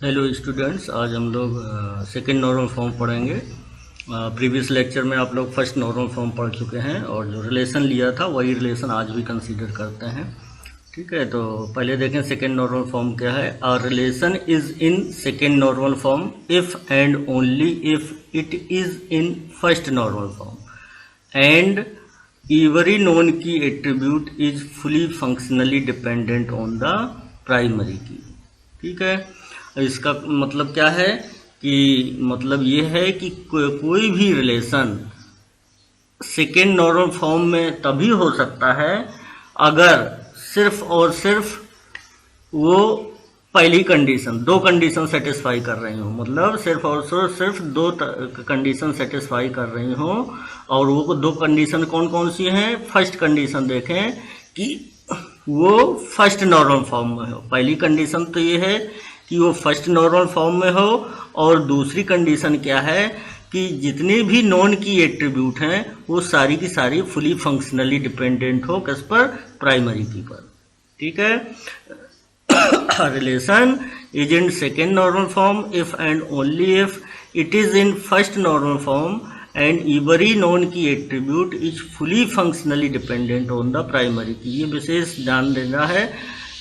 Hello students, आज हम लोग सेकेंड नॉर्मल फॉर्म पढ़ेंगे। प्रीवियस लेक्चर में आप लोग फर्स्ट नॉर्मल फॉर्म पढ़ चुके हैं और जो रिलेशन लिया था वही रिलेशन आज भी कंसीडर करते हैं। ठीक है, तो पहले देखें सेकेंड नॉर्मल फॉर्म क्या है। A relation is in second normal form if and only if it is in first normal form and every known की attribute is fully functionally dependent on the primary की। ठीक है, इसका मतलब क्या है कि मतलब ये है कि कोई भी रिलेशन सेकेंड नॉर्मल फॉर्म में तभी हो सकता है अगर सिर्फ और सिर्फ वो पहली कंडीशन, दो कंडीशन सेटिस्फाई कर रही हो। मतलब सिर्फ और सिर्फ दो कंडीशन सेटिस्फाई कर रही हो। और वो दो कंडीशन कौन कौन सी हैं? फर्स्ट कंडीशन देखें कि वो फर्स्ट नॉर्मल फॉर्म में हो। पहली कंडीशन तो ये है कि वो फर्स्ट नॉर्मल फॉर्म में हो, और दूसरी कंडीशन क्या है कि जितने भी नॉन की एट्रीब्यूट हैं वो सारी की सारी फुली फंक्शनली डिपेंडेंट हो किस पर? प्राइमरी की पर। ठीक है, relation is in second normal form if and only if it is in first normal form and every non की attribute is fully functionally dependent on the primary की। ये विशेष ध्यान देना है।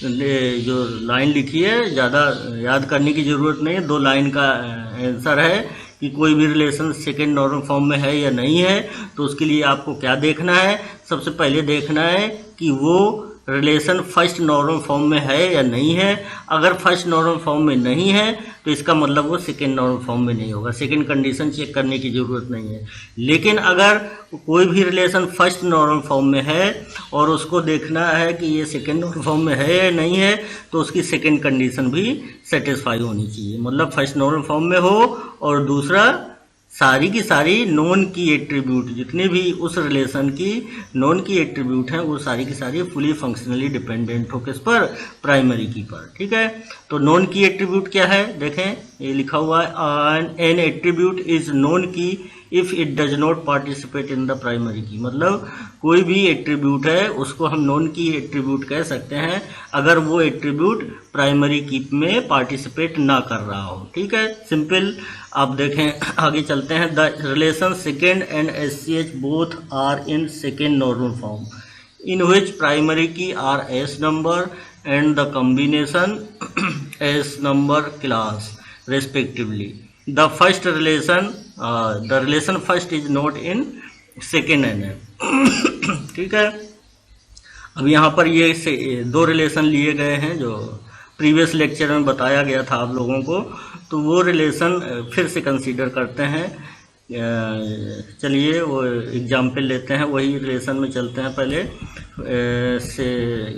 जो लाइन लिखी है ज़्यादा याद करने की ज़रूरत नहीं है, दो लाइन का आंसर है कि कोई भी रिलेशन सेकेंड नॉर्मल फॉर्म में है या नहीं है। तो उसके लिए आपको क्या देखना है? सबसे पहले देखना है कि वो रिलेशन फर्स्ट नॉर्मल फॉर्म में है या नहीं है। अगर फर्स्ट नॉर्मल फॉर्म में नहीं है तो इसका मतलब वो सेकेंड नॉर्मल फॉर्म में नहीं होगा। सेकेंड कंडीशन चेक करने की ज़रूरत नहीं है। लेकिन अगर कोई भी रिलेशन फर्स्ट नॉर्मल फॉर्म में है और उसको देखना है कि ये सेकेंड नॉर्मल फॉर्म में है या नहीं है, तो उसकी सेकेंड कंडीशन भी सेटिस्फाई होनी चाहिए। मतलब फर्स्ट नॉर्मल फॉर्म में हो और दूसरा सारी की सारी नॉन की एट्रीब्यूट, जितने भी उस रिलेशन की नॉन की एट्रीब्यूट हैं वो सारी की सारी फुली फंक्शनली डिपेंडेंट हो किस पर? प्राइमरी की पर। ठीक है, तो नॉन की एट्रीब्यूट क्या है? देखें, ये लिखा हुआ है एन एट्रीब्यूट इज नॉन की if it does not participate in the primary की। मतलब कोई भी एट्रीब्यूट है उसको हम नॉन की एट्रीब्यूट कह सकते हैं अगर वो एट्रीब्यूट प्राइमरी की में पार्टिसिपेट ना कर रहा हो। ठीक है, सिंपल। आप देखें, आगे चलते हैं। The relation second and SCH both are in second normal form in which primary key are S number and the combination S number class respectively. The first relation, the relation first is not in second NF। ठीक है, अब यहाँ पर ये दो relation लिए गए हैं जो प्रीवियस लेक्चर में बताया गया था आप लोगों को। तो वो रिलेशन फिर से कंसीडर करते हैं। चलिए वो एग्जाम्पल लेते हैं, वही रिलेशन में चलते हैं। पहले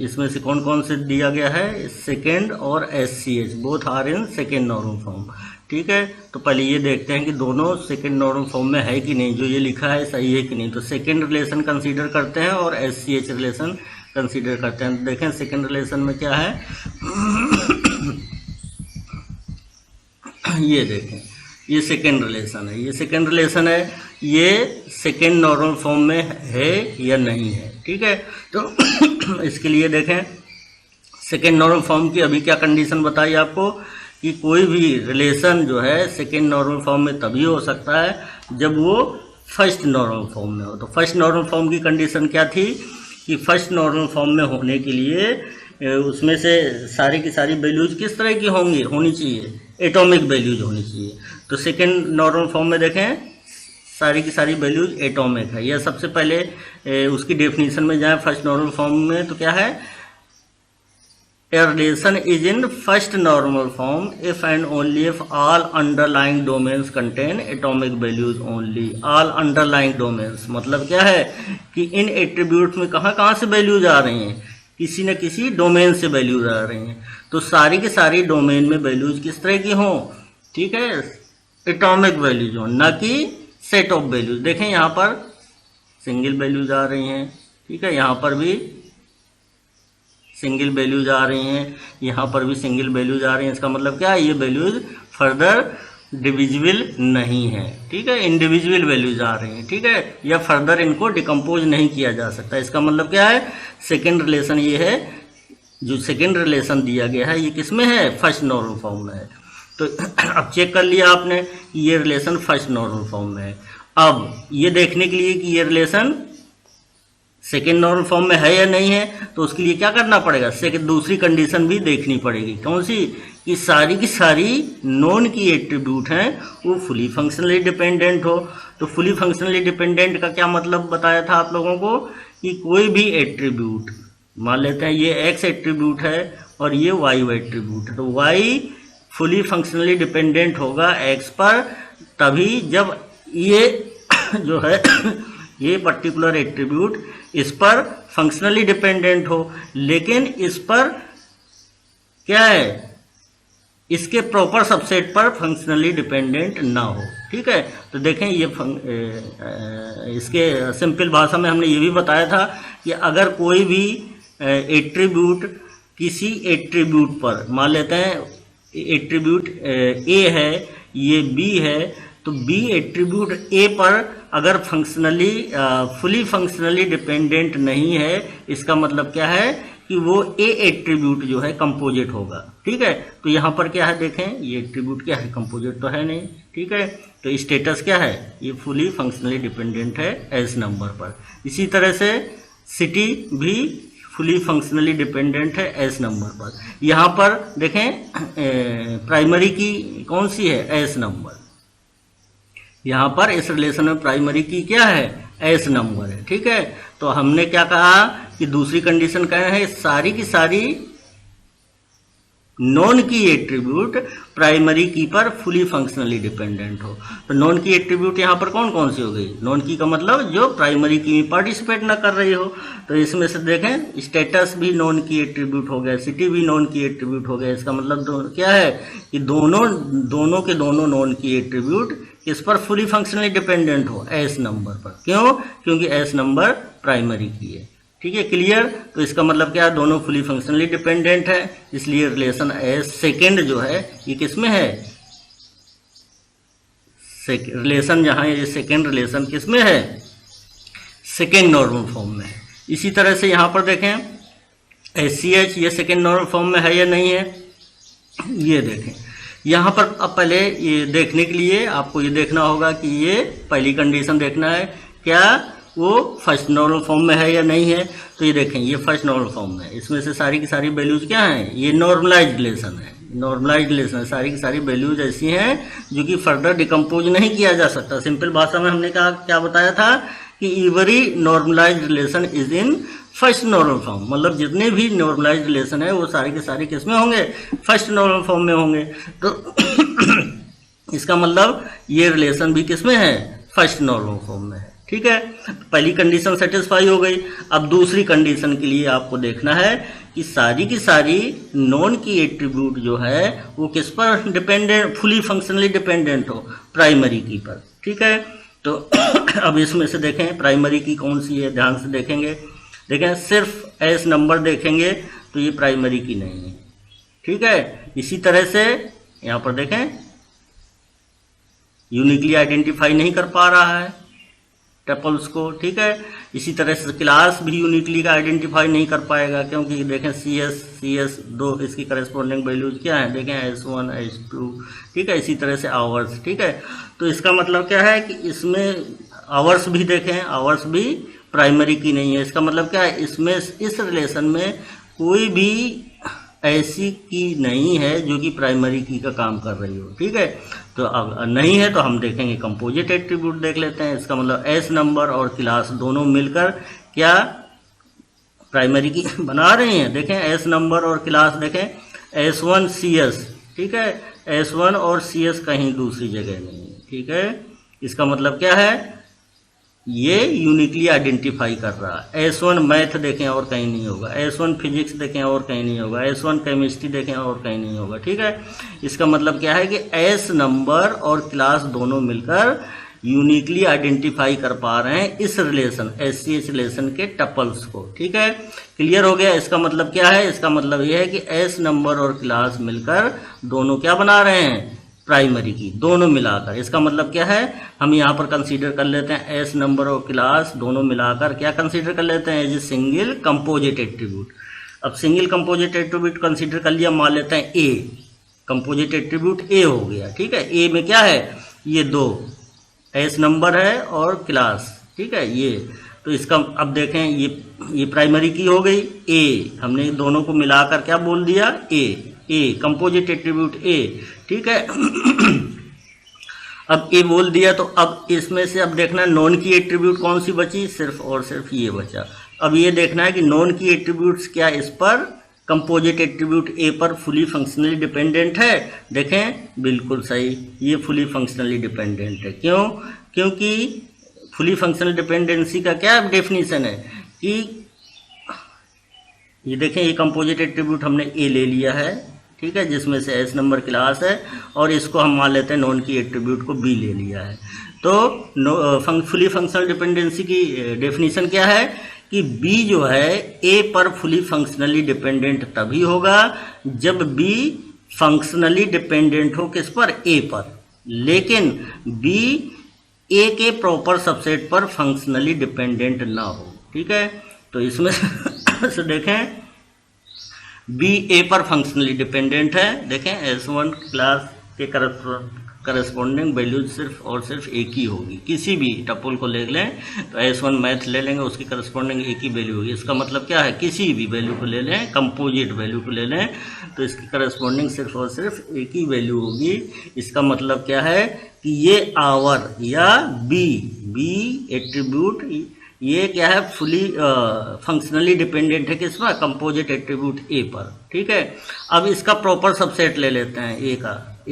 इसमें से कौन कौन से दिया गया है? सेकेंड और SCH both are in second normal form. ठीक है, तो पहले ये देखते हैं कि दोनों सेकेंड नॉर्मल फॉर्म में है कि नहीं, जो ये लिखा है सही है कि नहीं। तो सेकेंड रिलेशन कंसीडर करते हैं और SCH रिलेशन कंसीडर करते हैं। देखें सेकेंड रिलेशन में क्या है। ये देखें, ये सेकेंड रिलेशन है। ये सेकेंड रिलेशन है, ये सेकेंड नॉर्मल फॉर्म में है या नहीं है। ठीक है, तो इसके लिए देखें सेकेंड नॉर्मल फॉर्म की अभी क्या कंडीशन बताई आपको कि कोई भी रिलेशन जो है सेकेंड नॉर्मल फॉर्म में तभी हो सकता है जब वो फर्स्ट नॉर्मल फॉर्म में हो। तो फर्स्ट नॉर्मल फॉर्म की कंडीशन क्या थी कि फर्स्ट नॉर्मल फॉर्म में होने के लिए उसमें से सारी की सारी वैल्यूज किस तरह की होनी चाहिए? एटॉमिक वैल्यूज होनी चाहिए। तो सेकेंड नॉर्मल फॉर्म में देखें सारी की सारी वैल्यूज एटॉमिक है। यह सबसे पहले उसकी डेफिनेशन में जाए फर्स्ट नॉर्मल फॉर्म में, तो क्या है? A relation is in first normal form if and only if all underlying domains contain atomic values only। all underlying domains मतलब क्या है कि इन एट्रीब्यूट में कहाँ से वैल्यूज आ रही हैं? किसी न किसी डोमेन से वैल्यूज आ रही हैं। तो सारी की सारी डोमेन में वैल्यूज किस तरह की हों? ठीक है, एटॉमिक वैल्यूज हों, न कि सेट ऑफ वैल्यूज। देखें यहाँ पर सिंगल वैल्यूज आ रही हैं। ठीक है, यहाँ पर भी सिंगल वैल्यूज आ रही हैं, यहाँ पर भी सिंगल वैल्यूज आ रही हैं। इसका मतलब क्या है? ये वैल्यूज फर्दर डिविजिबल नहीं है। ठीक है, इंडिविजुअल वैल्यूज आ रही हैं। ठीक है, या फर्दर इनको डिकम्पोज नहीं किया जा सकता। इसका मतलब क्या है? सेकेंड रिलेशन ये है, जो सेकेंड रिलेशन दिया गया है ये किस में है? फर्स्ट नॉर्मल फॉर्म में है। तो अब चेक कर लिया आपने कि ये रिलेशन फर्स्ट नॉर्मल फॉर्म में है। अब ये देखने के लिए कि ये रिलेशन सेकेंड नॉर्मल फॉर्म में है या नहीं है, तो उसके लिए क्या करना पड़ेगा, दूसरी कंडीशन भी देखनी पड़ेगी। कौन सी? कि सारी की सारी नॉन की एट्रीब्यूट हैं वो फुली फंक्शनली डिपेंडेंट हो। तो फुली फंक्शनली डिपेंडेंट का क्या मतलब बताया था आप लोगों को, कि कोई भी एट्रीब्यूट, मान लेते हैं ये एक्स एट्रीब्यूट है और ये वाई एट्रीब्यूट है, तो वाई फुली फंक्शनली डिपेंडेंट होगा एक्स पर तभी जब ये जो है ये पर्टिकुलर एट्रीब्यूट इस पर फंक्शनली डिपेंडेंट हो, लेकिन इस पर क्या है, इसके प्रॉपर सबसेट पर फंक्शनली डिपेंडेंट ना हो। ठीक है, तो देखें ये इसके सिंपल भाषा में हमने ये भी बताया था कि अगर कोई भी एट्रीब्यूट किसी एट्रीब्यूट पर, मान लेते हैं एट्रीब्यूट ए है, ये बी है, तो बी एट्रीब्यूट ए पर अगर फुली फंक्शनली डिपेंडेंट नहीं है, इसका मतलब क्या है कि वो ए एट्रीब्यूट जो है कंपोजिट होगा। ठीक है, तो यहाँ पर क्या है, देखें ये एट्रीब्यूट क्या है, कंपोजिट तो है नहीं। ठीक है, तो स्टेटस क्या है, ये फुली फंक्शनली डिपेंडेंट है एस नंबर पर। इसी तरह से सिटी भी फुली फंक्शनली डिपेंडेंट है एस नंबर पर। यहाँ पर देखें प्राइमरी की कौन सी है, एस नंबर। यहाँ पर इस रिलेशन में प्राइमरी की क्या है, एस नंबर है। ठीक है, तो हमने क्या कहा कि दूसरी कंडीशन क्या है, सारी की सारी नॉन की एट्रीब्यूट प्राइमरी की पर फुली फंक्शनली डिपेंडेंट हो। तो नॉन की एट्रीब्यूट यहाँ पर कौन कौन सी हो गई, नॉन की का मतलब जो प्राइमरी की में पार्टिसिपेट ना कर रही हो। तो इसमें से देखें स्टेटस भी नॉन की एट्रीब्यूट हो गया, सिटी भी नॉन की एट्रीब्यूट हो गया। इसका मतलब क्या है कि दोनों के दोनों नॉन की एट्रीब्यूट किस पर फुली फंक्शनली डिपेंडेंट हो, एस नंबर पर। क्यों? क्योंकि एस नंबर प्राइमरी की है। ठीक है, क्लियर। तो इसका मतलब क्या है, दोनों फुली फंक्शनली डिपेंडेंट है, इसलिए रिलेशन एस सेकेंड जो है ये किस में है, रिलेशन जहां ये सेकेंड रिलेशन किस में है, सेकेंड नॉर्मल फॉर्म में है। इसी तरह से यहां पर देखें SCH ये सेकेंड नॉर्मल फॉर्म में है या नहीं है, ये देखें यहाँ पर। अब पहले ये देखने के लिए आपको ये देखना होगा कि ये पहली कंडीशन देखना है क्या वो फर्स्ट नॉर्मल फॉर्म में है या नहीं है। तो ये देखें ये फर्स्ट नॉर्मल फॉर्म में है, इसमें से सारी की सारी वैल्यूज क्या हैं, ये नॉर्मलाइज्ड रिलेशन है। नॉर्मलाइज्ड रिलेशन सारी की सारी वैल्यूज ऐसी हैं जो कि फर्दर डिकम्पोज नहीं किया जा सकता। सिंपल भाषा में हमने कहा क्या बताया था कि every normalized relation is in first normal form, मतलब जितने भी नॉर्मलाइज्ड रिलेशन है वो सारे के सारे किस में होंगे, फर्स्ट नॉर्मल फॉर्म में होंगे। तो इसका मतलब ये रिलेशन भी किस में है, फर्स्ट नॉर्मल फॉर्म में है। ठीक है, पहली कंडीशन सेटिस्फाई हो गई। अब दूसरी कंडीशन के लिए आपको देखना है कि सारी की सारी नॉन की एट्रीब्यूट जो है वो किस पर डिपेंडेंट, फुली फंक्शनली डिपेंडेंट हो, प्राइमरी की पर। ठीक है, तो अब इसमें से देखें प्राइमरी की कौन सी है, ध्यान से देखेंगे। देखें सिर्फ एस नंबर देखेंगे तो ये प्राइमरी की नहीं है। ठीक है, इसी तरह से यहाँ पर देखें यूनिकली आइडेंटिफाई नहीं कर पा रहा है टपल्स को। ठीक है, इसी तरह से क्लास भी यूनिकली का आइडेंटिफाई नहीं कर पाएगा, क्योंकि देखें CS दो इसकी करस्पॉन्डिंग वैल्यूज क्या है, देखें S1 S2। ठीक है, इसी तरह से आवर्स। ठीक है, तो इसका मतलब क्या है कि इसमें आवर्स भी देखें, आवर्स भी प्राइमरी की नहीं है। इसका मतलब क्या है, इसमें इस रिलेशन में कोई भी ऐसी की नहीं है जो कि प्राइमरी की का काम कर रही हो। ठीक है, तो अब नहीं है तो हम देखेंगे कंपोजिट एट्रीब्यूट देख लेते हैं। इसका मतलब एस नंबर और क्लास दोनों मिलकर क्या प्राइमरी की बना रहे हैं। देखें एस नंबर और क्लास देखें S1 CS। ठीक है, S1 और CS कहीं दूसरी जगह नहीं है। ठीक है, इसका मतलब क्या है, ये यूनिकली आइडेंटिफाई कर रहा है। S1 मैथ देखें और कहीं नहीं होगा, S1 फिजिक्स देखें और कहीं नहीं होगा, S1 केमिस्ट्री देखें और कहीं नहीं होगा। ठीक है, इसका मतलब क्या है कि S नंबर और क्लास दोनों मिलकर यूनिकली आइडेंटिफाई कर पा रहे हैं इस रिलेशन SCH रिलेशन के टपल्स को। ठीक है, क्लियर हो गया। इसका मतलब क्या है, इसका मतलब यह है कि S नंबर और क्लास मिलकर दोनों क्या बना रहे हैं, प्राइमरी की, दोनों मिलाकर। इसका मतलब क्या है, हम यहाँ पर कंसीडर कर लेते हैं एस नंबर और क्लास दोनों मिलाकर क्या कंसीडर कर लेते हैं, एज सिंगल कंपोजिट एट्रीब्यूट। अब सिंगल कंपोजिट एट्रीब्यूट कंसीडर कर लिया, मान लेते हैं ए। कंपोजिट एट्रीब्यूट ए हो गया, ठीक है। ए में क्या है, ये दो एस नंबर है और क्लास, ठीक है। ये तो इसका अब देखें, ये प्राइमरी की हो गई ए, हमने दोनों को मिलाकर क्या बोल दिया, ए कंपोजिट एट्रीब्यूट ए, ठीक है। अब ए बोल दिया, तो अब इसमें से अब देखना नॉन की एट्रीब्यूट कौन सी बची, सिर्फ और सिर्फ ये बचा। अब ये देखना है कि नॉन की एट्रीब्यूट्स क्या इस पर कंपोजिट एट्रीब्यूट ए पर फुली फंक्शनली डिपेंडेंट है। देखें बिल्कुल सही, ये फुली फंक्शनली डिपेंडेंट है। क्यों? क्योंकि फुली फंक्शनल डिपेंडेंसी का क्या डेफिनेशन है कि ये देखें, ये कंपोजिट एट्रीब्यूट हमने ए ले लिया है, ठीक है, जिसमें से एस नंबर क्लास है, और इसको हम मान लेते हैं नॉन की एट्रीब्यूट को बी ले लिया है। तो फुली फंक्शनल डिपेंडेंसी की डेफिनेशन क्या है कि बी जो है ए पर फुली फंक्शनली डिपेंडेंट तभी होगा जब बी फंक्शनली डिपेंडेंट हो किस पर, ए पर, लेकिन बी ए के प्रॉपर सबसेट पर फंक्शनली डिपेंडेंट ना हो, ठीक है। तो इसमें से देखें बी ए पर फंक्शनली डिपेंडेंट है। देखें S1 क्लास के करस्पॉन्डिंग वैल्यू सिर्फ और सिर्फ एक ही होगी, किसी भी टपल को ले लें तो S1 मैथ ले लेंगे, उसकी करस्पॉन्डिंग एक ही वैल्यू होगी। इसका मतलब क्या है, किसी भी वैल्यू को ले लें, कंपोजिट वैल्यू को ले लें, तो इसकी करस्पॉन्डिंग सिर्फ और सिर्फ एक ही वैल्यू होगी। इसका मतलब क्या है कि ये आवर या बी एट्रीब्यूट ये क्या है, फुली फंक्शनली डिपेंडेंट है किस पर, कंपोजिट एट्रीब्यूट ए पर, ठीक है। अब इसका प्रॉपर सबसेट ले लेते हैं, ए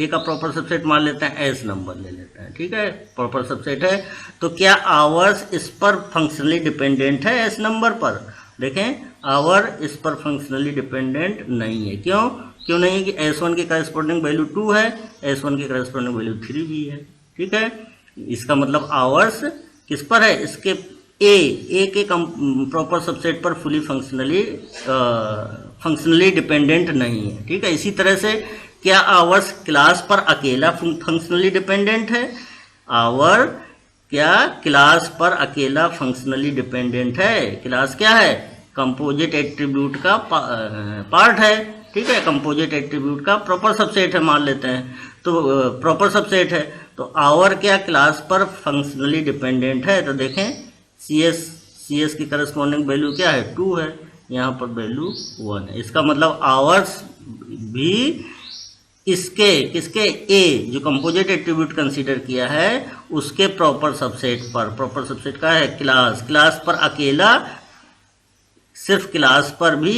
का प्रॉपर सबसेट मान लेते हैं, एस नंबर ले लेते हैं, ठीक है, प्रॉपर सबसेट है। तो क्या आवर्स इस पर फंक्शनली डिपेंडेंट है एस नंबर पर? देखें आवर इस पर फंक्शनली डिपेंडेंट नहीं है। क्यों नहीं है कि S1 की करस्पॉन्डिंग वैल्यू 2 है, S1 की करस्पॉन्डिंग वैल्यू 3 भी है, ठीक है। इसका मतलब आवर्स किस पर है, इसके ए के प्रॉपर सबसेट पर फुली फंक्शनली डिपेंडेंट नहीं है, ठीक है। इसी तरह से क्या आवर्स क्लास पर अकेला फंक्शनली डिपेंडेंट है? आवर क्या क्लास पर अकेला फंक्शनली डिपेंडेंट है? क्लास क्या है, कंपोजिट एट्रीब्यूट का पार्ट है, ठीक है, कंपोजिट एट्रीब्यूट का प्रॉपर सबसेट है मान लेते हैं, तो प्रॉपर सबसेट है। तो आवर क्या क्लास पर फंक्शनली डिपेंडेंट है? तो देखें सी एस की करस्पॉन्डिंग वैल्यू क्या है, 2 है, यहाँ पर वैल्यू 1 है। इसका मतलब आवर्स भी किसके ए जो कंपोजिट एट्रीब्यूट कंसीडर किया है उसके प्रॉपर सबसेट का है क्लास पर अकेला, सिर्फ क्लास पर भी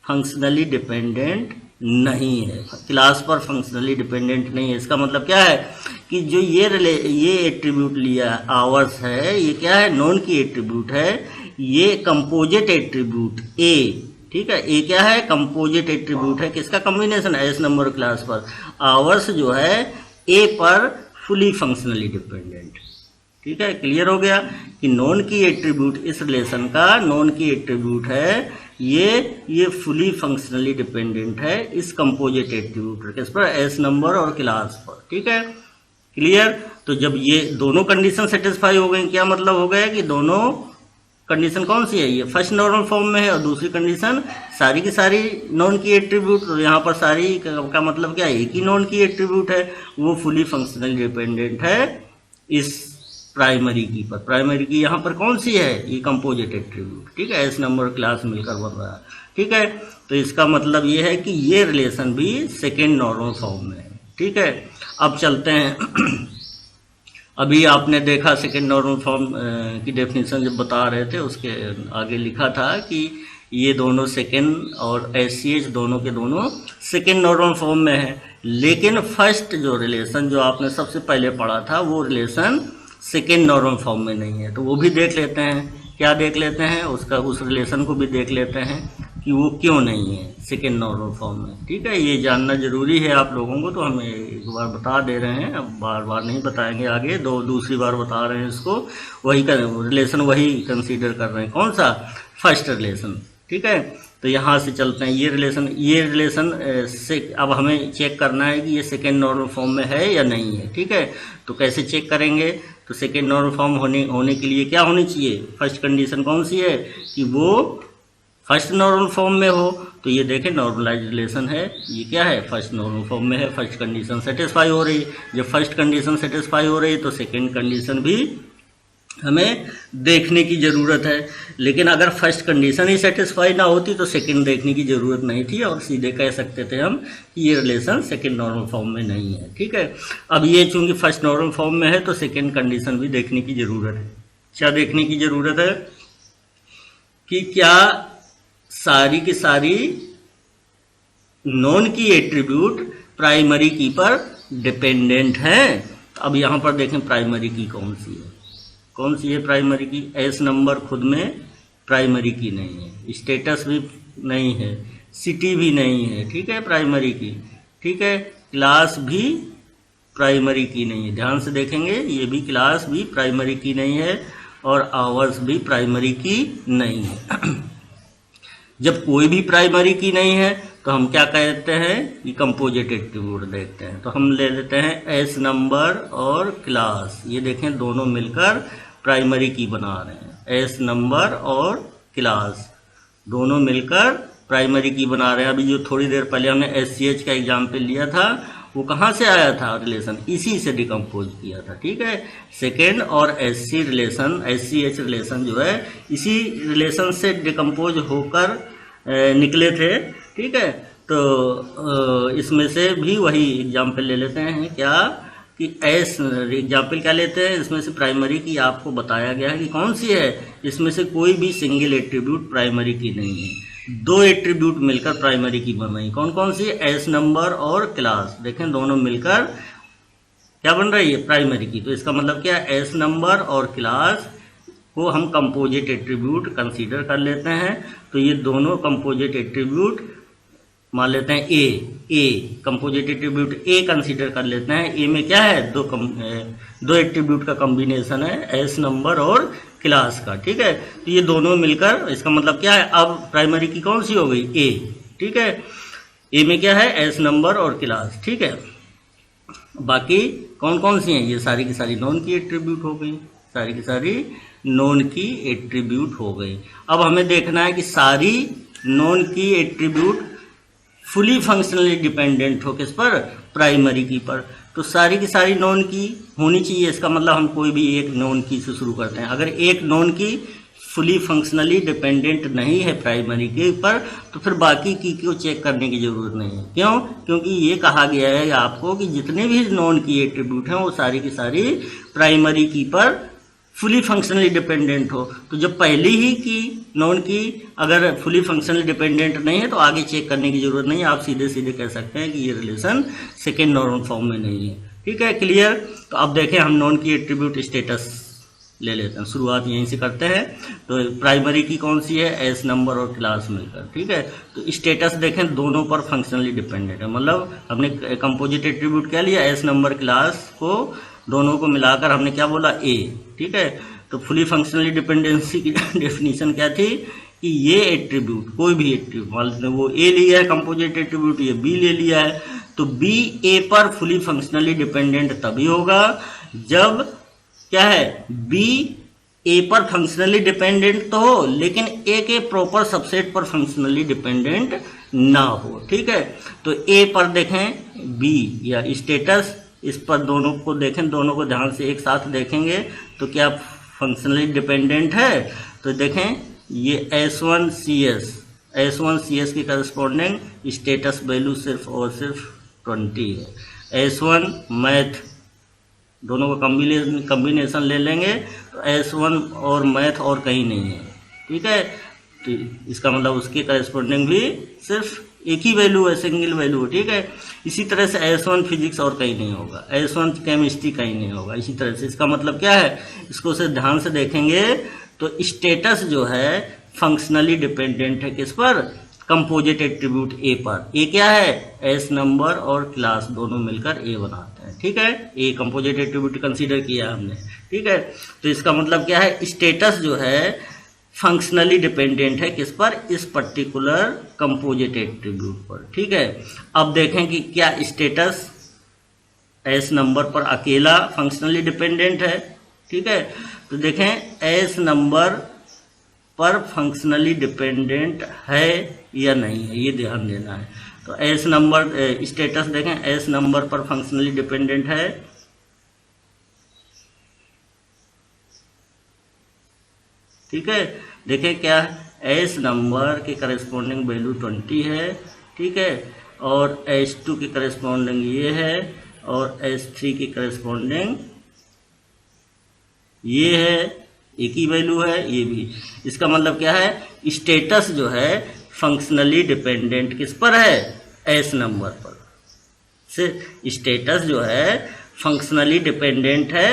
फंक्शनली डिपेंडेंट नहीं है, क्लास पर फंक्शनली डिपेंडेंट नहीं है। इसका मतलब क्या है कि जो ये एट्रीब्यूट लिया आवर्स है, ये क्या है, नॉन की एट्रीब्यूट है, ये कंपोजिट एट्रीब्यूट ए, ठीक है, ए क्या है, कंपोजिट एट्रीब्यूट है, किसका कॉम्बिनेशन है, एस नंबर क्लास पर। आवर्स जो है ए पर फुली फंक्शनली डिपेंडेंट, ठीक है। क्लियर हो गया कि नॉन की एट्रीब्यूट इस रिलेशन का नॉन की एट्रीब्यूट है, ये फुली फंक्शनली डिपेंडेंट है इस कंपोजिट एट्रीब्यूट पर, किस पर, एस नंबर और क्लास पर, ठीक है। क्लियर? तो जब ये दोनों कंडीशन सेटिस्फाई हो गई, क्या मतलब हो गया कि दोनों कंडीशन कौन सी है, ये फर्स्ट नॉर्मल फॉर्म में है, और दूसरी कंडीशन सारी की सारी नॉन की एट्रीब्यूट, तो यहाँ पर सारी का मतलब क्या है, एक ही नॉन की एट्रीब्यूट है, वो फुली फंक्शनली डिपेंडेंट है इस प्राइमरी की पर। प्राइमरी की यहाँ पर कौन सी है, ये कंपोजिट एट्रीब्यूट, ठीक है, एस नंबर क्लास मिलकर बन रहा है, ठीक है। तो इसका मतलब ये है कि ये रिलेशन भी सेकेंड नॉर्मल फॉर्म में है, ठीक है। अब चलते हैं अभी आपने देखा सेकेंड नॉर्मल फॉर्म की डेफिनेशन जब बता रहे थे, उसके आगे लिखा था कि ये दोनों सेकेंड और SCH दोनों के दोनों सेकेंड नॉर्मल फॉर्म में है, लेकिन फर्स्ट जो रिलेशन जो आपने सबसे पहले पढ़ा था वो रिलेशन सेकेंड नॉर्मल फॉर्म में नहीं है। तो वो भी देख लेते हैं, क्या देख लेते हैं, उस रिलेशन को भी देख लेते हैं कि वो क्यों नहीं है सेकेंड नॉर्मल फॉर्म में, ठीक है। ये जानना जरूरी है आप लोगों को, तो हमें एक बार बता दे रहे हैं, अब बार बार नहीं बताएंगे आगे, दूसरी बार बता रहे हैं इसको, वही रिलेशन वही कंसीडर कर रहे हैं, कौन सा, फर्स्ट रिलेशन, ठीक है। तो यहाँ से चलते हैं, ये रिलेशन से अब हमें चेक करना है कि ये सेकेंड नॉर्मल फॉर्म में है या नहीं है, ठीक है। तो कैसे चेक करेंगे, तो सेकेंड नॉर्मल फॉर्म होने के लिए क्या होनी चाहिए, फर्स्ट कंडीशन कौन सी है कि वो फर्स्ट नॉर्मल फॉर्म में हो तो ये देखें नॉर्मलाइज रिलेशन है, ये क्या है, फर्स्ट नॉर्मल फॉर्म में है, फर्स्ट कंडीशन सेटिस्फाई हो रही है। जब फर्स्ट कंडीशन सेटिस्फाई हो रही है तो सेकेंड कंडीशन भी हमें देखने की ज़रूरत है। लेकिन अगर फर्स्ट कंडीशन ही सेटिस्फाई ना होती तो सेकंड देखने की ज़रूरत नहीं थी और सीधे कह सकते थे हम कि ये रिलेशन सेकंड नॉर्मल फॉर्म में नहीं है। ठीक है, अब ये चूंकि फर्स्ट नॉर्मल फॉर्म में है तो सेकंड कंडीशन भी देखने की ज़रूरत है। क्या देखने की ज़रूरत है कि क्या सारी की सारी नॉन की एट्रीब्यूट प्राइमरी की पर डिपेंडेंट है। अब यहाँ पर देखें प्राइमरी की कौन सी है, कौन सी है प्राइमरी की। एस नंबर खुद में प्राइमरी की नहीं है, स्टेटस भी नहीं है, सिटी भी नहीं है, ठीक है, प्राइमरी की। ठीक है, क्लास भी प्राइमरी की नहीं है, ध्यान से देखेंगे ये भी क्लास भी प्राइमरी की नहीं है और आवर्स भी प्राइमरी की नहीं है। जब कोई भी प्राइमरी की नहीं है तो हम क्या कहते हैं कि कंपोजिट एट्रीब्यूट देखते हैं। तो हम ले लेते हैं एस नंबर और क्लास, ये देखें दोनों मिलकर प्राइमरी की बना रहे हैं। एस नंबर और क्लास दोनों मिलकर प्राइमरी की बना रहे हैं। अभी जो थोड़ी देर पहले हमने SCH का एग्जाम्पल लिया था वो कहाँ से आया था रिलेशन, इसी से डिकम्पोज किया था। ठीक है, सेकेंड और SC रिलेशन, SCH रिलेशन जो है इसी रिलेशन से डिकम्पोज होकर निकले थे। ठीक है, तो इसमें से भी वही एग्जाम्पल ले लेते हैं क्या कि एस एग्जाम्पल क्या लेते हैं, इसमें से प्राइमरी की आपको बताया गया है कि कौन सी है, इसमें से कोई भी सिंगल एट्रीब्यूट प्राइमरी की नहीं है, दो एट्रीब्यूट मिलकर प्राइमरी की बन रही। कौन कौन सी, एस नंबर और क्लास, देखें दोनों मिलकर क्या बन रही है, प्राइमरी की। तो इसका मतलब क्या है, एस नंबर और क्लास को हम कंपोजिट एट्रीब्यूट कंसीडर कर लेते हैं। तो ये दोनों कंपोजिट एट्रीब्यूट मान लेते हैं a composite attribute A consider कर लेते हैं। ए में क्या है, दो एट्रीब्यूट का कॉम्बिनेशन है, एस नंबर और क्लास का। ठीक है, तो ये दोनों मिलकर, इसका मतलब क्या है, अब प्राइमरी की कौन सी हो गई, ए। ठीक है, ए में क्या है, एस नंबर और क्लास। ठीक है, बाकी कौन कौन सी हैं, ये सारी की सारी नॉन की एट्रीब्यूट हो गई, सारी की सारी नॉन की एट्रीब्यूट हो गई। अब हमें देखना है कि सारी नॉन की एट्रीब्यूट फुली फंक्शनली डिपेंडेंट हो किस पर, प्राइमरी की पर। तो सारी की सारी नॉन की होनी चाहिए, इसका मतलब हम कोई भी एक नॉन की से शुरू करते हैं। अगर एक नॉन की फुली फंक्शनली डिपेंडेंट नहीं है प्राइमरी के पर तो फिर बाकी की को चेक करने की जरूरत नहीं है। क्यों, क्योंकि ये कहा गया है आपको कि जितने भी नॉन की एट्रीब्यूट हैं वो सारी की सारी प्राइमरी की पर फुली फंक्शनली डिपेंडेंट हो। तो जब पहली ही की नॉन की अगर फुली फंक्शनली डिपेंडेंट नहीं है तो आगे चेक करने की जरूरत नहीं है, आप सीधे सीधे कह सकते हैं कि ये रिलेशन सेकेंड नॉर्मल फॉर्म में नहीं है। ठीक है, क्लियर। तो अब देखें हम नॉन की एट्रीब्यूट स्टेटस ले लेते हैं, शुरुआत यहीं से करते हैं। तो प्राइमरी की कौन सी है, एस नंबर और क्लास मिलकर। ठीक है, तो स्टेटस देखें दोनों पर फंक्शनली डिपेंडेंट है, मतलब हमने कंपोजिट एट्रीब्यूट क्या लिया, एस नंबर क्लास को दोनों को मिलाकर हमने क्या बोला, ए। ठीक है, तो फुली फंक्शनली डिपेंडेंसी की डेफिनेशन क्या थी कि ये एट्रीब्यूट कोई भी एट्रीब्यूट, मान वो ए लिया है कंपोजिट एट्रीब्यूट, ये बी ले लिया है, तो बी ए पर फुली फंक्शनली डिपेंडेंट तभी होगा जब क्या है, बी ए पर फंक्शनली डिपेंडेंट तो हो लेकिन ए के प्रॉपर सबसेट पर फंक्शनली डिपेंडेंट ना हो। ठीक है, तो ए पर देखें बी या स्टेटस, इस पर दोनों को देखें, दोनों को ध्यान से एक साथ देखेंगे तो क्या फंक्शनली डिपेंडेंट है। तो देखें ये S1CS की करस्पॉन्डिंग स्टेटस वैल्यू सिर्फ और सिर्फ 20 है। S1 मैथ दोनों का कम्बिनेशन ले लेंगे तो S1 और मैथ और कहीं नहीं है। ठीक है, तो इसका मतलब उसके करस्पॉन्डिंग भी सिर्फ एक ही वैल्यू है, सिंगल वैल्यू। ठीक है, इसी तरह से S1 फिजिक्स और कहीं नहीं होगा, S1 केमिस्ट्री कहीं नहीं होगा। इसी तरह से इसका मतलब क्या है, इसको से ध्यान से देखेंगे तो स्टेटस जो है फंक्शनली डिपेंडेंट है किस पर, कंपोजिट एट्रीब्यूट ए पर। ए क्या है, एस नंबर और क्लास दोनों मिलकर ए बनाते हैं। ठीक है, ए कंपोजिट एट्रीब्यूट कंसीडर किया हमने। ठीक है, तो इसका मतलब क्या है, स्टेटस जो है फंक्शनली डिपेंडेंट है किस पर, इस पर्टिकुलर कंपोजिट एट्रीब्यूट पर। ठीक है, अब देखें कि क्या स्टेटस एस नंबर पर अकेला फंक्शनली डिपेंडेंट है। ठीक है, तो देखें एस नंबर पर फंक्शनली डिपेंडेंट है या नहीं है, ये ध्यान देना है। तो एस नंबर स्टेटस देखें, एस नंबर पर फंक्शनली डिपेंडेंट है, ठीक है। देखें क्या है, एस नंबर के करस्पॉन्डिंग वैल्यू 20 है, ठीक है, और S2 के करस्पॉन्डिंग ये है, और S3 के करस्पॉन्डिंग ये है, एक ही वैल्यू है, ये भी। इसका मतलब क्या है, स्टेटस जो है फंक्शनली डिपेंडेंट किस पर है, एस नंबर पर। से स्टेटस जो है फंक्शनली डिपेंडेंट है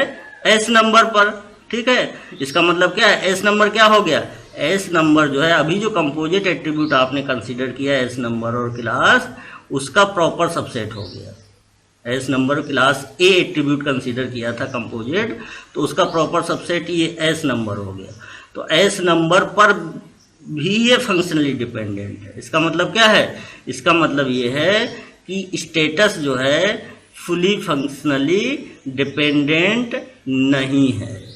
एस नंबर पर, ठीक है। इसका मतलब क्या है, एस नंबर क्या हो गया, एस नंबर जो है अभी जो कंपोजिट एट्रीब्यूट आपने कंसीडर किया एस नंबर और क्लास, उसका प्रॉपर सबसेट हो गया। एस नंबर क्लास ए एट्रीब्यूट कंसीडर किया था कंपोजिट, तो उसका प्रॉपर सबसेट ये एस नंबर हो गया। तो एस नंबर पर भी ये फंक्शनली डिपेंडेंट है। इसका मतलब क्या है, इसका मतलब ये है कि स्टेटस जो है फुली फंक्शनली डिपेंडेंट नहीं है,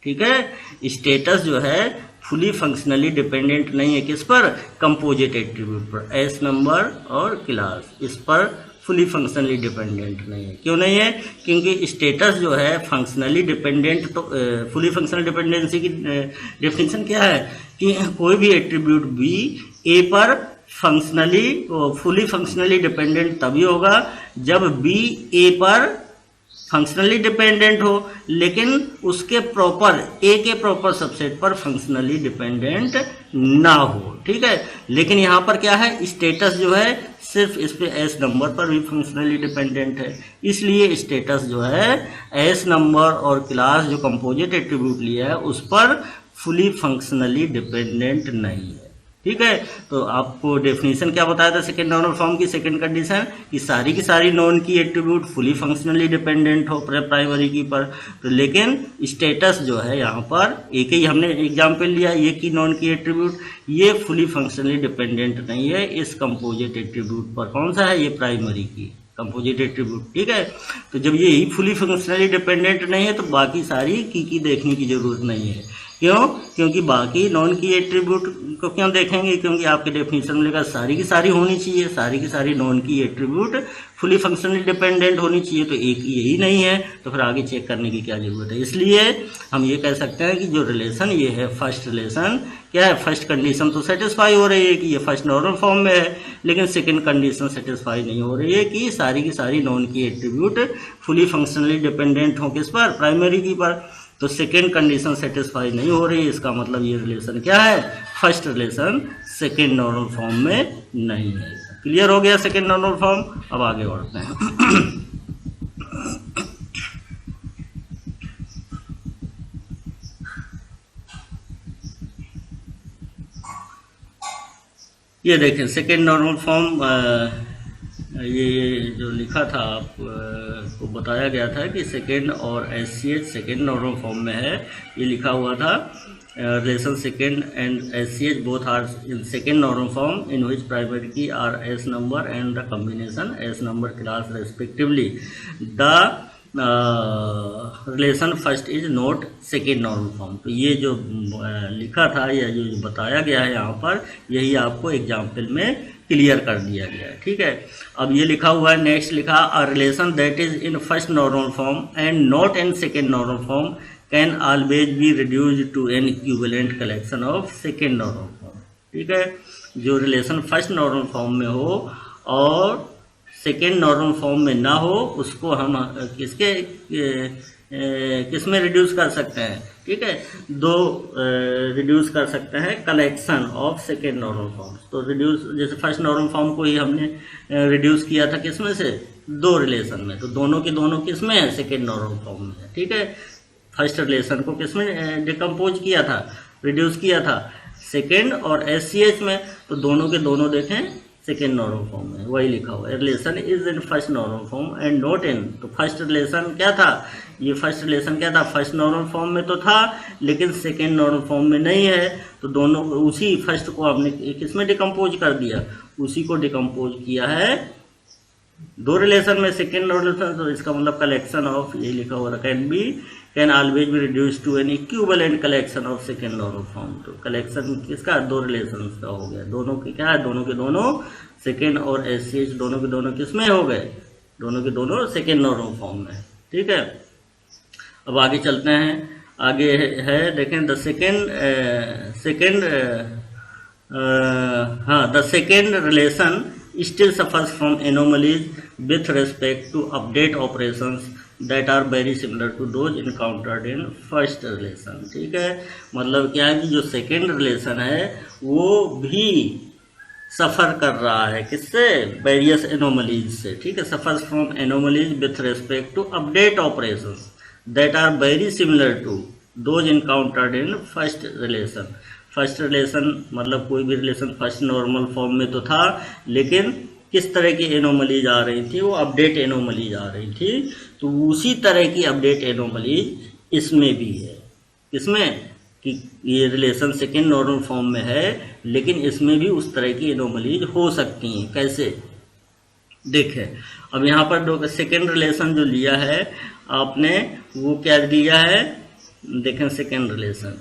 ठीक है। स्टेटस जो है फुली फंक्शनली डिपेंडेंट नहीं है किस पर, कंपोजिट एट्रीब्यूट पर, एस नंबर और क्लास, इस पर फुली फंक्शनली डिपेंडेंट नहीं है। क्यों नहीं है, क्योंकि स्टेटस जो है फंक्शनली डिपेंडेंट, तो फुली फंक्शनल डिपेंडेंसी की डेफिनेशन क्या है कि कोई भी एट्रीब्यूट बी ए पर फंक्शनली फुली फंक्शनली डिपेंडेंट तभी होगा जब बी ए पर फंक्शनली डिपेंडेंट हो, लेकिन उसके प्रॉपर ए के प्रॉपर सबसेट पर फंक्शनली डिपेंडेंट ना हो, ठीक है। लेकिन यहाँ पर क्या है, स्टेटस जो है सिर्फ इस पे एस नंबर पर भी फंक्शनली डिपेंडेंट है, इसलिए स्टेटस जो है एस नंबर और क्लास जो कंपोजिट एट्रीब्यूट लिया है उस पर फुली फंक्शनली डिपेंडेंट नहीं है, ठीक है। तो आपको डेफिनेशन क्या बताया था सेकेंड नॉर्मल फॉर्म की, सेकेंड कंडीशन कि सारी की सारी नॉन की एट्रीब्यूट फुली फंक्शनली डिपेंडेंट हो प्राइमरी की पर। तो लेकिन स्टेटस जो है यहाँ पर एक ही हमने एग्जाम्पल लिया, ये की नॉन की एट्रीब्यूट ये फुली फंक्शनली डिपेंडेंट नहीं है इस कंपोजिट एट्रीब्यूट पर। कौन सा है, ये प्राइमरी की कंपोजिट एट्रीब्यूट, ठीक है। तो जब ये ही फुली फंक्शनली डिपेंडेंट नहीं है तो बाकी सारी की देखने की जरूरत नहीं है। क्यों, क्योंकि बाकी नॉन की एट्रीब्यूट को क्यों देखेंगे, क्योंकि आपके डेफिनेशन में लिखा सारी की सारी होनी चाहिए, सारी की सारी नॉन की एट्रीब्यूट फुली फंक्शनली डिपेंडेंट होनी चाहिए, तो एक यही नहीं है, तो फिर आगे चेक करने की क्या जरूरत है। इसलिए हम ये कह सकते हैं कि जो रिलेशन ये है फर्स्ट रिलेशन क्या है, फर्स्ट कंडीशन तो सेटिस्फाई हो रही है कि ये फर्स्ट नॉर्मल फॉर्म में है, लेकिन सेकंड कंडीशन सेटिस्फाई नहीं हो रही है कि सारी की सारी नॉन की एट्रीब्यूट फुली फंक्शनली डिपेंडेंट हो किस पर, प्राइमरी की पर। तो सेकेंड कंडीशन सेटिस्फाई नहीं हो रही है, इसका मतलब ये रिलेशन क्या है, first relation second normal form में नहीं है। क्लियर हो गया सेकेंड नॉर्मल फॉर्म। अब आगे बढ़ते हैं। ये देखें सेकेंड नॉर्मल फॉर्म, ये जो लिखा था आपको बताया गया था कि सेकेंड और SCH सेकेंड नॉर्मल फॉर्म में है, ये लिखा हुआ था relation second and SCH both are in second normal form in which primary key are S number and the combination S number class respectively. The relation first is not second normal form. तो ये जो लिखा था या जो बताया गया है यहाँ पर, यही आपको एग्जाम्पल में क्लियर कर दिया गया है, ठीक है। अब ये लिखा हुआ है, नेक्स्ट लिखा a relation that is in first normal form and not in second normal form can always be reduced to an equivalent collection of second normal form, ठीक है। जो रिलेशन फर्स्ट नॉर्मल फॉर्म में हो और second normal form में ना हो, उसको हम किस में रिड्यूस कर सकते हैं, ठीक है, दो रिड्यूस कर सकते हैं collection of second normal form. तो रिड्यूस जैसे फर्स्ट नॉर्मल फॉर्म को ही हमने रिड्यूस किया था किस में से, दो रिलेशन में, तो दोनों के दोनों किस में है, सेकेंड नॉर्मल फॉर्म में, ठीक है। फर्स्ट रिलेशन को किस में डिकम्पोज किया था, रिड्यूस किया था, सेकेंड और SCH में, तो दोनों के दोनों देखें सेकेंड नॉर्मल फॉर्म में, वही लिखा हुआ है relation is in first normal form and not इन। तो फर्स्ट रिलेशन क्या था, ये फर्स्ट रिलेशन क्या था, फर्स्ट नॉर्मल फॉर्म में तो था लेकिन सेकेंड नॉर्मल फॉर्म में नहीं है, तो दोनों उसी फर्स्ट को आपने किस में डिकम्पोज कर दिया, उसी को डिकम्पोज किया है दो रिलेशन में सेकेंड रिलेशन, तो इसका मतलब कलेक्शन ऑफ, ये लिखा हुआ can always be reduce to an equivalent collection of second normal form. तो कलेक्शन किसका, दो रिलेशन का हो गया, दोनों के क्या है, दोनों के दोनों सेकेंड और एससीएच दोनों के दोनों किस में हो गए, दोनों के दोनों सेकेंड नॉर्मल फॉर्म में। ठीक है, अब आगे चलते हैं। आगे है देखें the second relation still suffers from anomalies with respect to update operations that are very similar to those encountered in first relation। ठीक है, मतलब क्या है कि जो सेकेंड रिलेशन है वो भी सफ़र कर रहा है किससे, वेरियस एनोमलीज से। ठीक है, suffers from anomalies with respect to update operations that are very similar to those encountered in first relation. First relation मतलब कोई भी रिलेशन फर्स्ट नॉर्मल फॉर्म में तो था, लेकिन किस तरह की एनोमलीज आ रही थी, वो अपडेट एनोमलीज आ रही थी। तो उसी तरह की अपडेट एनोमलीज इसमें भी है। इसमें कि ये रिलेशन सेकेंड नॉर्मल फॉर्म में है, लेकिन इसमें भी उस तरह की एनोमलीज हो सकती हैं। कैसे देखें, अब यहाँ पर सेकेंड रिलेशन जो लिया है आपने, वो क्या लिया है, देखें सेकेंड रिलेशन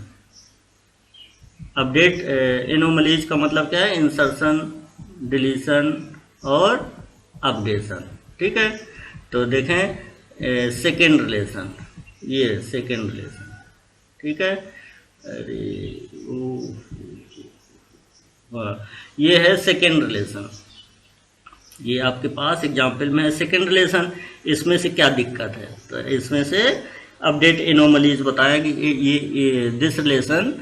अपडेट एनोमलीज का मतलब क्या है, इंसर्शन, डिलीशन और अपडेशन। ठीक है, तो देखें सेकेंड रिलेशन, ये सेकेंड रिलेशन। ठीक है, अरे ये है सेकेंड रिलेशन, ये आपके पास एग्जाम्पल में है सेकेंड रिलेशन। इसमें से क्या दिक्कत है, तो इसमें से अपडेट एनोमलीज बताया कि ये this relation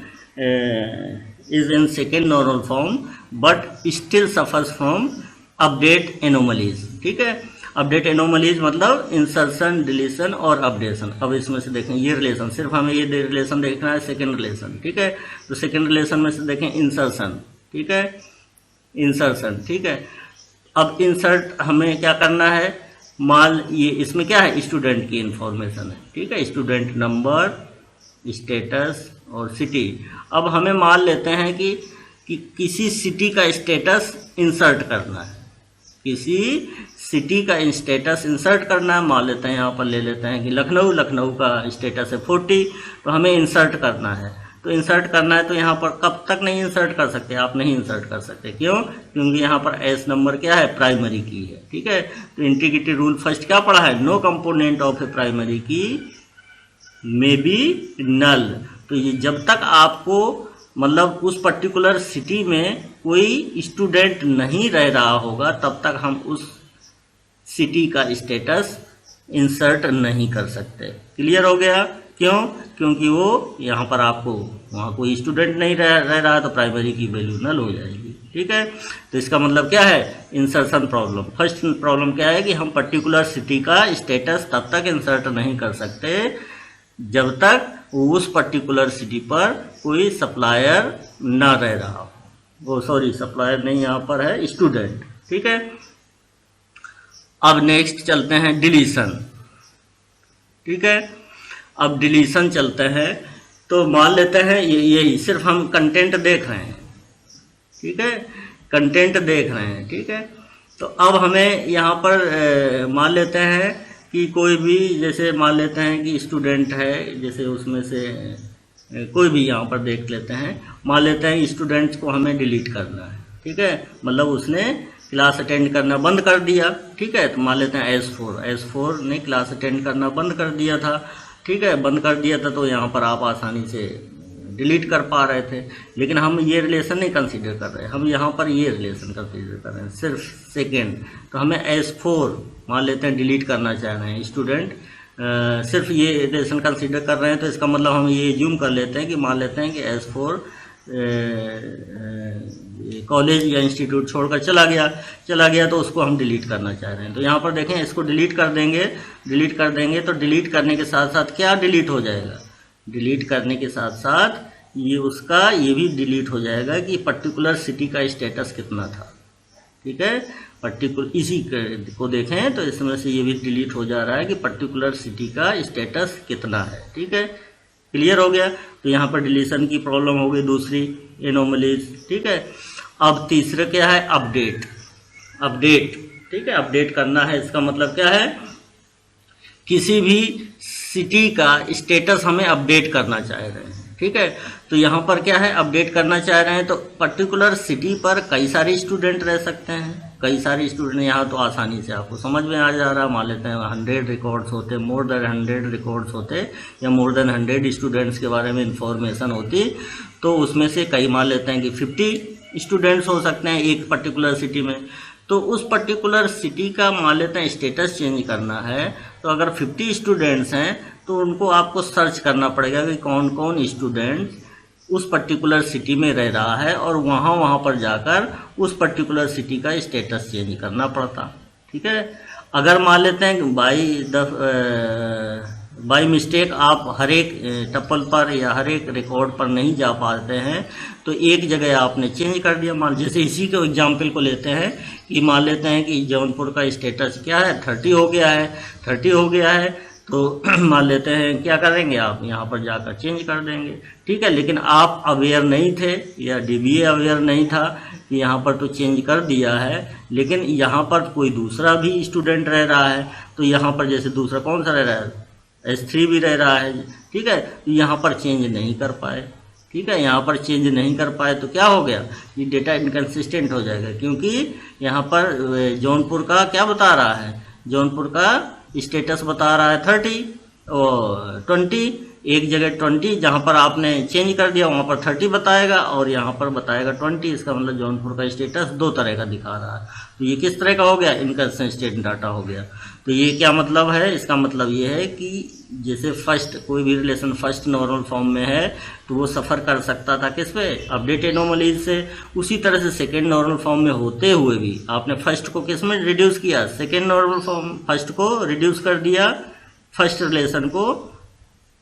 is in second normal form but still suffers from update anomalies। ठीक है, अपडेट एनोमलीज मतलब इंसर्शन, डिलीशन और अपडेशन। अब इसमें से देखें ये रिलेशन, सिर्फ हमें ये रिलेशन देखना है सेकेंड रिलेशन। ठीक है, तो सेकेंड रिलेशन में से देखें इंसर्शन। ठीक है, इंसर्शन। ठीक है, अब इंसर्ट हमें क्या करना है, मान ये इसमें क्या है, स्टूडेंट की इंफॉर्मेशन है। ठीक है, स्टूडेंट नंबर, स्टेटस और सिटी। अब हमें मान लेते हैं कि किसी सिटी का स्टेटस इंसर्ट करना है, किसी सिटी का स्टेटस इंसर्ट करना है। मान लेते हैं यहाँ पर ले लेते हैं कि लखनऊ का स्टेटस है 40, तो हमें इंसर्ट करना है। तो इंसर्ट करना है तो यहाँ पर कब तक नहीं इंसर्ट कर सकते, आप नहीं इंसर्ट कर सकते। क्यों, क्योंकि यहाँ पर एस नंबर क्या है, प्राइमरी की है। ठीक है, तो इंटीग्रिटी रूल फर्स्ट क्या पढ़ा है, no component of a primary key may be null. तो ये जब तक आपको मतलब उस पर्टिकुलर सिटी में कोई स्टूडेंट नहीं रह रहा होगा, तब तक हम उस सिटी का स्टेटस इंसर्ट नहीं कर सकते। क्लियर हो गया, क्यों, क्योंकि वो यहाँ पर आपको वहाँ कोई स्टूडेंट नहीं रह रहा है, तो प्राइमरी की वैल्यू नल हो जाएगी। ठीक है, तो इसका मतलब क्या है, इंसर्शन प्रॉब्लम। फर्स्ट प्रॉब्लम क्या है कि हम पर्टिकुलर सिटी का स्टेटस तब तक इंसर्ट नहीं कर सकते जब तक उस पर्टिकुलर सिटी पर कोई सप्लायर ना रह रहा हो। वो सॉरी, सप्लायर नहीं, यहाँ पर है स्टूडेंट। ठीक है, अब नेक्स्ट चलते हैं डिलीशन। ठीक है, अब डिलीशन चलते हैं, तो मान लेते हैं यही सिर्फ हम कंटेंट देख रहे हैं। ठीक है, कंटेंट देख रहे हैं। ठीक है, तो अब हमें यहाँ पर मान लेते हैं कि कोई भी, जैसे मान लेते हैं कि स्टूडेंट है, जैसे उसमें से कोई भी यहाँ पर देख लेते हैं, मान लेते हैं स्टूडेंट्स को हमें डिलीट करना है। ठीक है, मतलब उसने क्लास अटेंड करना बंद कर दिया। ठीक है, तो मान लेते हैं S4 ने क्लास अटेंड करना बंद कर दिया था। ठीक है, बंद कर दिया था, तो यहाँ पर आप आसानी से डिलीट कर पा रहे थे, लेकिन हम ये रिलेशन नहीं कंसीडर कर रहे, हम यहाँ पर ये रिलेशन कंसीडर कर रहे हैं, सिर्फ सेकेंड। तो हमें S4 मान लेते हैं डिलीट करना चाह रहे हैं, स्टूडेंट सिर्फ ये रिलेशन कंसीडर कर रहे हैं, तो इसका मतलब हम ये ज्यूम कर लेते हैं कि मान लेते हैं कि S4 कॉलेज या इंस्टीट्यूट छोड़कर चला गया, तो उसको हम डिलीट करना चाह रहे हैं। तो यहाँ पर देखें, इसको डिलीट कर देंगे, तो डिलीट करने के साथ साथ क्या डिलीट हो जाएगा, डिलीट करने के साथ साथ ये भी डिलीट हो जाएगा कि पर्टिकुलर सिटी का स्टेटस कितना था। ठीक है, पर्टिकुलर इसी को देखें तो इसमें से ये भी डिलीट हो जा रहा है कि पर्टिकुलर सिटी का स्टेटस कितना है। ठीक है, क्लियर हो गया। तो यहाँ पर डिलीशन की प्रॉब्लम हो गई, दूसरी एनोमलीज। ठीक है, अब तीसरा क्या है, अपडेट। ठीक है, अपडेट करना है, इसका मतलब क्या है, किसी भी सिटी का स्टेटस हमें अपडेट करना चाह रहे हैं। ठीक है, तो यहाँ पर क्या है, अपडेट करना चाह रहे हैं तो पर्टिकुलर सिटी पर कई सारे स्टूडेंट रह सकते हैं, कई सारे स्टूडेंट। यहाँ तो आसानी से आपको समझ में आ जा रहा है, मान लेते हैं 100 रिकॉर्ड्स होते, मोर देन 100 रिकॉर्ड्स होते, या मोर देन 100 स्टूडेंट्स के बारे में इंफॉर्मेशन होती, तो उसमें से कई मान लेते हैं कि 50 स्टूडेंट्स हो सकते हैं एक पर्टिकुलर सिटी में। तो उस पर्टिकुलर सिटी का मान लेते हैं स्टेटस चेंज करना है, तो अगर 50 स्टूडेंट्स हैं तो उनको आपको सर्च करना पड़ेगा कि कौन कौन स्टूडेंट उस पर्टिकुलर सिटी में रह रहा है, और वहाँ पर जाकर उस पर्टिकुलर सिटी का स्टेटस चेंज करना पड़ता। ठीक है, अगर मान लेते हैं बाई मिस्टेक आप हर एक टपल पर या हर एक रिकॉर्ड पर नहीं जा पाते हैं, तो एक जगह आपने चेंज कर दिया। मान जैसे इसी के एग्जाम्पल को लेते हैं कि मान लेते हैं कि जौनपुर का स्टेटस क्या है, 30 हो गया है, 30 हो गया है, तो मान लेते हैं क्या करेंगे, आप यहाँ पर जाकर चेंज कर देंगे। ठीक है, लेकिन आप अवेयर नहीं थे या DBA अवेयर नहीं था कि यहाँ पर तो चेंज कर दिया है, लेकिन यहाँ पर कोई दूसरा भी स्टूडेंट रह रहा है, तो यहाँ पर जैसे दूसरा कौन सा रह रहा है, S3 भी रह रहा है। ठीक है, तो यहाँ पर चेंज नहीं कर पाए। ठीक है, यहाँ पर चेंज नहीं कर पाए तो क्या हो गया, ये डेटा इनकन्सिस्टेंट हो जाएगा, क्योंकि यहाँ पर जौनपुर का क्या बता रहा है, जौनपुर का स्टेटस बता रहा है 30 और 20, एक जगह 20 जहाँ पर आपने चेंज कर दिया वहाँ पर 30 बताएगा, और यहाँ पर बताएगा 20। इसका मतलब जौनपुर का स्टेटस दो तरह का दिखा रहा है। तो ये किस तरह का हो गया, इनकन्सिस्टेंट डाटा हो गया। तो ये क्या मतलब है, इसका मतलब ये है कि जैसे फर्स्ट कोई भी रिलेशन फर्स्ट नॉर्मल फॉर्म में है तो वो सफ़र कर सकता था किस पे, अपडेट एनोमलीज से। उसी तरह से सेकेंड नॉर्मल फॉर्म में होते हुए भी आपने फर्स्ट को किस में रिड्यूस किया, सेकेंड नॉर्मल फॉर्म, फर्स्ट को रिड्यूस कर दिया, फर्स्ट रिलेशन को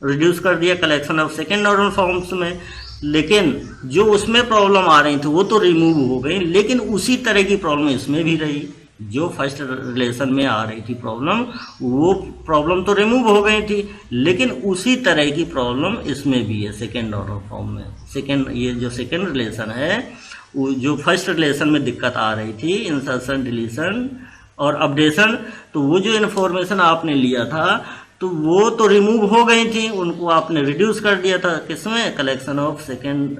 रिड्यूस कर दिया collection of second normal forms में। लेकिन जो उसमें प्रॉब्लम आ रही थी वो तो रिमूव हो गई, लेकिन उसी तरह की प्रॉब्लम इसमें भी रही। जो फर्स्ट रिलेशन में आ रही थी प्रॉब्लम, वो प्रॉब्लम तो रिमूव हो गई थी, लेकिन उसी तरह की प्रॉब्लम इसमें भी है सेकेंड नॉर्मल फॉर्म में। सेकेंड, ये जो सेकेंड रिलेशन है, वो जो फर्स्ट रिलेशन में दिक्कत आ रही थी, इंसर्शन, डिलीशन और अपडेशन, तो वो जो इन्फॉर्मेशन आपने लिया था तो वो तो रिमूव हो गई थी, उनको आपने रिड्यूस कर दिया था किसमें, collection of second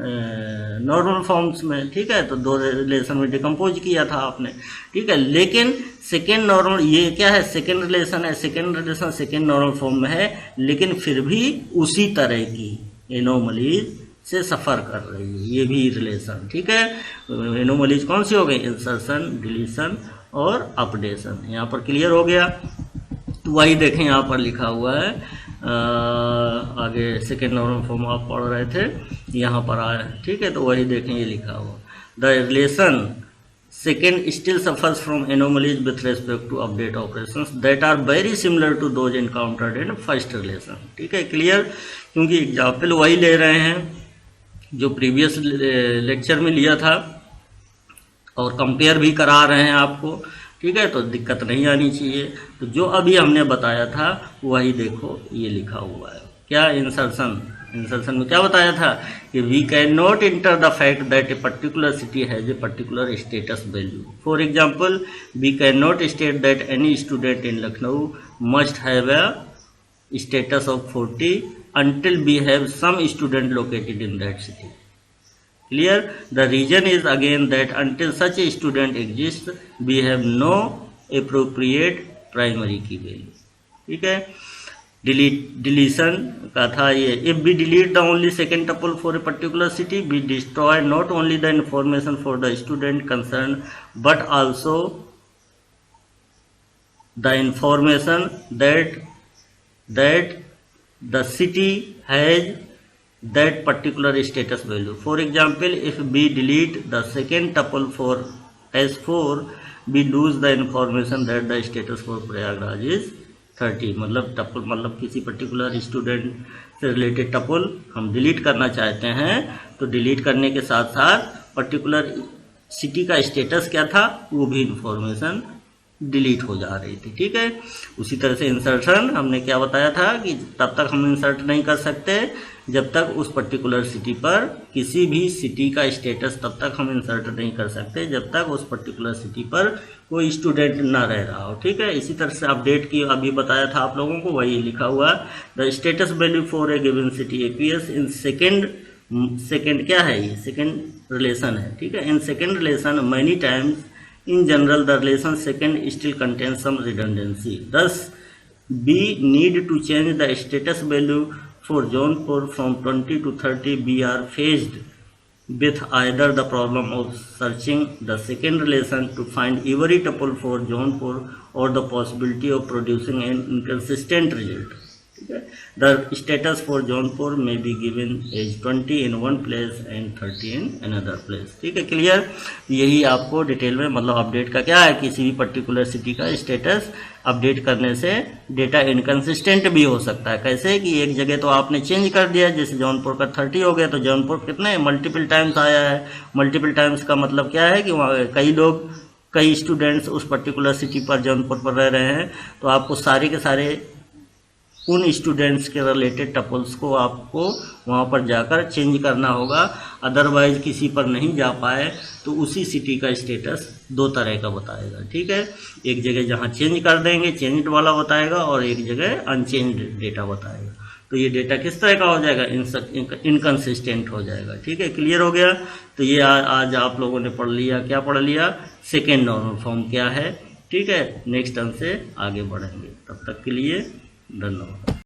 normal forms में। ठीक है, तो दो रिलेशन में डिकम्पोज किया था आपने। ठीक है, लेकिन सेकेंड नॉर्मल, ये क्या है, सेकेंड रिलेशन है, second relation second normal form में है, लेकिन फिर भी उसी तरह की एनोमलीज से सफ़र कर रही है ये भी रिलेशन। ठीक है, एनोमलीज कौन सी हो गई, इंसर्शन, डिलीशन और अपडेशन। यहाँ पर क्लियर हो गया। तो वही देखें यहाँ पर लिखा हुआ है, आगे सेकेंड नॉर्मल फॉर्म आप पढ़ रहे थे, यहाँ पर आया। ठीक है, तो वही देखें ये लिखा हुआ, the relation second still suffers from anomalies with respect to update operations that are very similar to those encountered in first relation. ठीक है, क्लियर, क्योंकि एग्जाम्पल वही ले रहे हैं जो प्रीवियस लेक्चर में लिया था और कंपेयर भी करा रहे हैं आपको। ठीक है, तो दिक्कत नहीं आनी चाहिए। तो जो अभी हमने बताया था वही देखो ये लिखा हुआ है, क्या, इंसर्शन में क्या बताया था कि we can not infer the fact that a particular city has a particular status value. For example, we can not state that any student in Lucknow must have a status of 40 until we have some student located in that city. Clear? The reason is again that until such a student exists, we have no appropriate primary key value. ठीक है, deletion का था ये, if we delete the only second tuple for a particular city, we destroy not only the information for the student concerned but also the information that the city has that particular status value. For example, if we delete the second tuple for S4, we lose the information that the status for Prayagraj is 30। मतलब tuple, मतलब किसी particular student से related tuple हम delete करना चाहते हैं, तो delete करने के साथ साथ पर्टिकुलर सिटी का स्टेटस क्या था वो भी इंफॉर्मेशन डिलीट हो जा रही थी। ठीक है, उसी तरह से इंसर्शन हमने क्या बताया था कि तब तक हम इंसर्ट नहीं कर सकते जब तक उस पर्टिकुलर सिटी पर किसी भी सिटी का स्टेटस, तब तक हम इंसर्ट नहीं कर सकते जब तक उस पर्टिकुलर सिटी पर कोई स्टूडेंट ना रह रहा हो। ठीक है, इसी तरह से अपडेट की अभी बताया था आप लोगों को, वही लिखा हुआ the status value for a given city appears in second क्या है ये, सेकेंड रिलेशन है। ठीक है, in second relation many times in general the relation second still contains some redundancy, thus we need to change the status value for zone 4 from 20 to 30. We are faced with either the problem of searching the second relation to find every tuple for zone 4 or the possibility of producing an inconsistent result. The status for zone 4 may be given as 20 in one place and 30 in another place. ठीक है, clear. यही आपको detail में मतलब update का क्या है, किसी भी पर्टिकुलर सिटी का स्टेटस अपडेट करने से डेटा इनकंसिस्टेंट भी हो सकता है। कैसे कि एक जगह तो आपने चेंज कर दिया, जैसे जौनपुर का 30 हो गया तो जौनपुर कितने मल्टीपल टाइम्स आया है। मल्टीपल टाइम्स का मतलब क्या है कि वहाँ कई स्टूडेंट्स उस पर्टिकुलर सिटी पर जौनपुर पर रह रहे हैं, तो आपको सारे के सारे उन स्टूडेंट्स के रिलेटेड टपल्स को आपको वहाँ पर जाकर चेंज करना होगा। अदरवाइज किसी पर नहीं जा पाए तो उसी सिटी का स्टेटस दो तरह का बताएगा। ठीक है, एक जगह जहाँ चेंज कर देंगे चेंज्ड वाला बताएगा और एक जगह अनचेंज्ड डेटा बताएगा। तो ये डेटा किस तरह का हो जाएगा, इनकंसिस्टेंट हो जाएगा। ठीक है, क्लियर हो गया। तो ये आज आप लोगों ने पढ़ लिया, क्या पढ़ लिया, सेकेंड नॉर्मल फॉर्म क्या है। ठीक है, नेक्स्ट टर्म से आगे बढ़ेंगे, तब तक के लिए धन्यवाद।